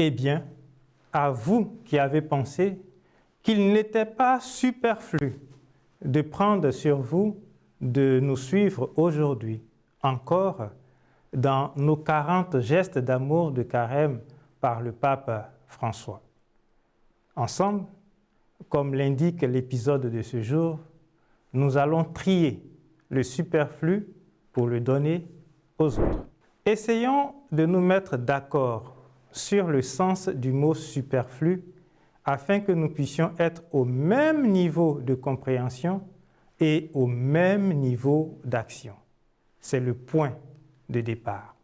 Eh bien, à vous qui avez pensé qu'il n'était pas superflu de prendre sur vous de nous suivre aujourd'hui, encore dans nos 40 gestes d'amour de carême par le pape François. Ensemble, comme l'indique l'épisode de ce jour, nous allons trier le superflu pour le donner aux autres. Essayons de nous mettre d'accord sur le sens du mot superflu afin que nous puissions être au même niveau de compréhension et au même niveau d'action. C'est le point de départ,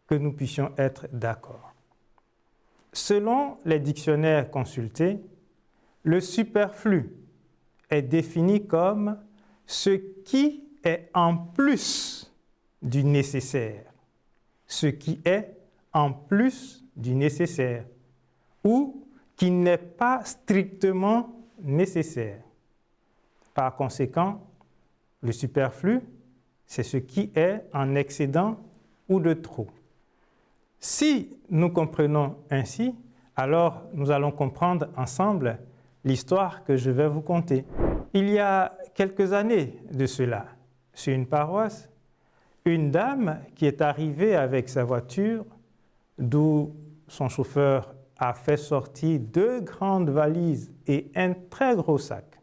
que nous puissions être d'accord. Selon les dictionnaires consultés, le superflu est défini comme ce qui est en plus du nécessaire, ce qui est en plus du nécessaire, ou qui n'est pas strictement nécessaire. Par conséquent, le superflu, c'est ce qui est en excédent ou de trop. Si nous comprenons ainsi, alors nous allons comprendre ensemble l'histoire que je vais vous conter. Il y a quelques années de cela, sur une paroisse, une dame qui est arrivée avec sa voiture, d'où son chauffeur a fait sortir 2 grandes valises et un très gros sac.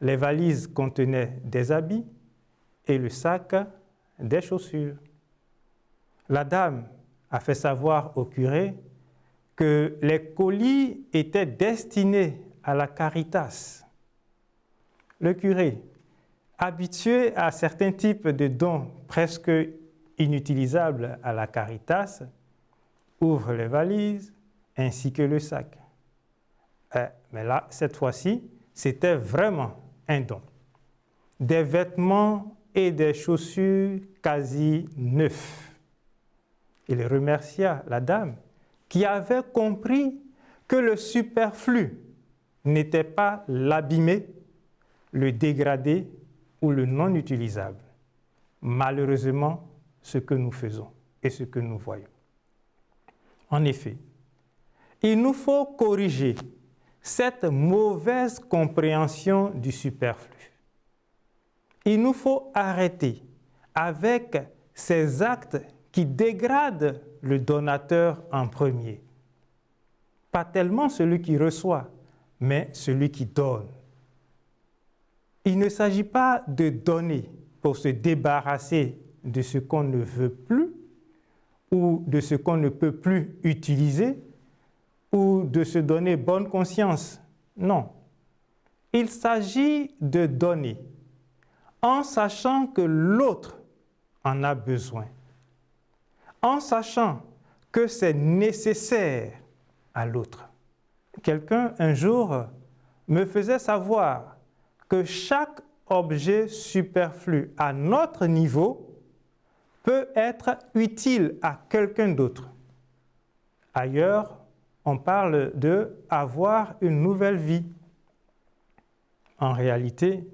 Les valises contenaient des habits et le sac des chaussures. La dame a fait savoir au curé que les colis étaient destinés à la Caritas. Le curé, habitué à certains types de dons presque inutilisables à la Caritas, ouvre les valises ainsi que le sac. Mais là, cette fois-ci, c'était vraiment un don. Des vêtements et des chaussures quasi neufs. Il remercia la dame qui avait compris que le superflu n'était pas l'abîmé, le dégradé ou le non utilisable. Malheureusement, ce que nous faisons et ce que nous voyons. En effet, il nous faut corriger cette mauvaise compréhension du superflu. Il nous faut arrêter avec ces actes qui dégradent le donateur en premier. Pas tellement celui qui reçoit, mais celui qui donne. Il ne s'agit pas de donner pour se débarrasser de ce qu'on ne veut plus ou de ce qu'on ne peut plus utiliser ou de se donner bonne conscience. Non. Il s'agit de donner en sachant que l'autre en a besoin, en sachant que c'est nécessaire à l'autre. Quelqu'un un jour me faisait savoir que chaque objet superflu à notre niveau peut être utile à quelqu'un d'autre. Ailleurs, on parle de avoir une nouvelle vie. En réalité,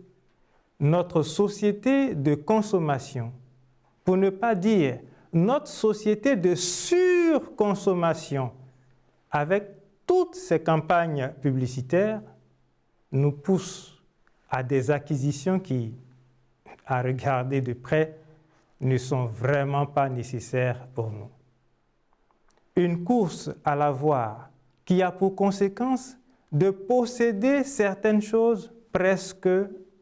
notre société de consommation, pour ne pas dire notre société de surconsommation, avec toutes ces campagnes publicitaires, nous pousse à des acquisitions qui, à regarder de près, ne sont vraiment pas nécessaires pour nous. Une course à l'avoir qui a pour conséquence de posséder certaines choses presque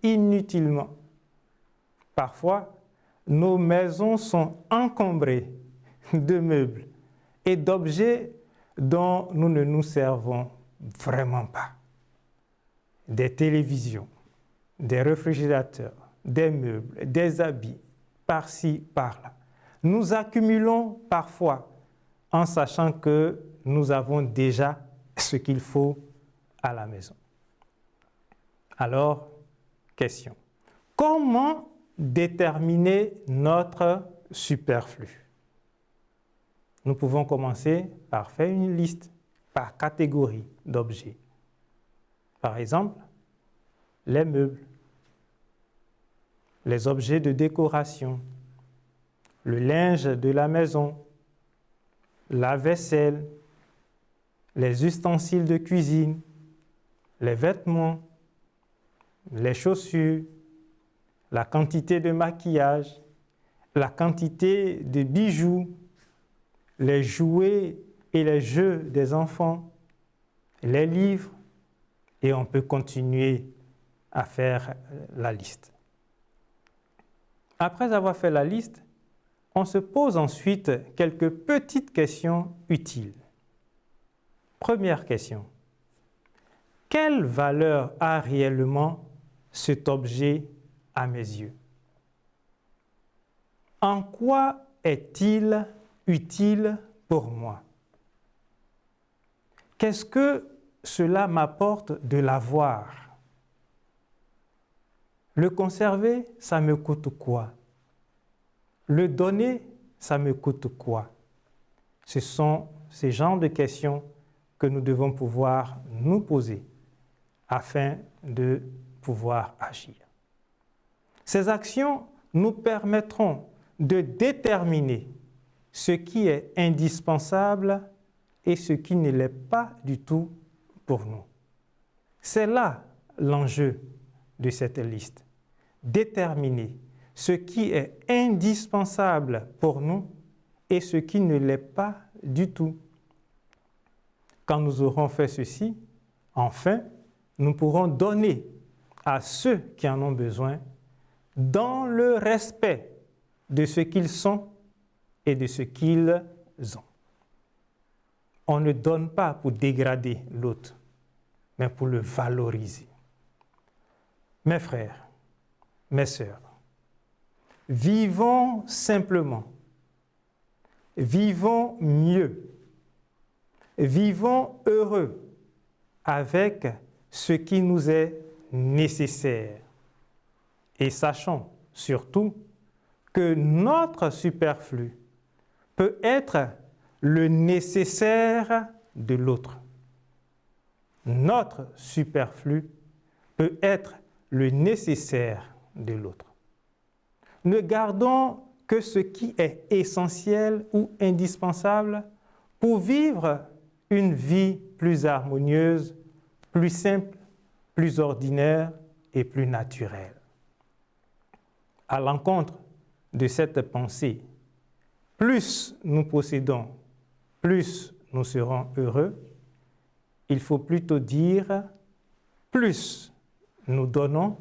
inutilement. Parfois, nos maisons sont encombrées de meubles et d'objets dont nous ne nous servons vraiment pas. Des télévisions, des réfrigérateurs, des meubles, des habits, par-ci, par-là. Nous accumulons parfois en sachant que nous avons déjà ce qu'il faut à la maison. Alors, question. Comment déterminer notre superflu? Nous pouvons commencer par faire une liste par catégorie d'objets. Par exemple, les meubles, les objets de décoration, le linge de la maison, la vaisselle, les ustensiles de cuisine, les vêtements, les chaussures, la quantité de maquillage, la quantité de bijoux, les jouets et les jeux des enfants, les livres, et on peut continuer à faire la liste. Après avoir fait la liste, on se pose ensuite quelques petites questions utiles. Première question. Quelle valeur a réellement cet objet à mes yeux? En quoi est-il utile pour moi? Qu'est-ce que cela m'apporte de l'avoir? Le conserver, ça me coûte quoi? Le donner, ça me coûte quoi? Ce sont ces genres de questions que nous devons pouvoir nous poser afin de pouvoir agir. Ces actions nous permettront de déterminer ce qui est indispensable et ce qui ne l'est pas du tout pour nous. C'est là l'enjeu de cette liste. Déterminer ce qui est indispensable pour nous et ce qui ne l'est pas du tout. Quand nous aurons fait ceci, enfin, nous pourrons donner à ceux qui en ont besoin dans le respect de ce qu'ils sont et de ce qu'ils ont. On ne donne pas pour dégrader l'autre, mais pour le valoriser. Mes frères, mes sœurs, vivons simplement, vivons mieux, vivons heureux avec ce qui nous est nécessaire. Et sachons surtout que notre superflu peut être le nécessaire de l'autre. Notre superflu peut être le nécessaire de l'autre. Ne gardons que ce qui est essentiel ou indispensable pour vivre une vie plus harmonieuse, plus simple, plus ordinaire et plus naturelle. À l'encontre de cette pensée, plus nous possédons, plus nous serons heureux. Il faut plutôt dire, plus nous donnons,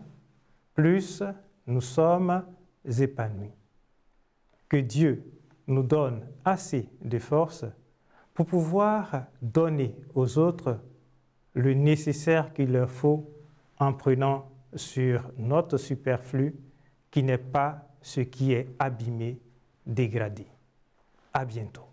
plus nous sommes épanouis. Que Dieu nous donne assez de force pour pouvoir donner aux autres le nécessaire qu'il leur faut en prenant sur notre superflu qui n'est pas ce qui est abîmé, dégradé. À bientôt.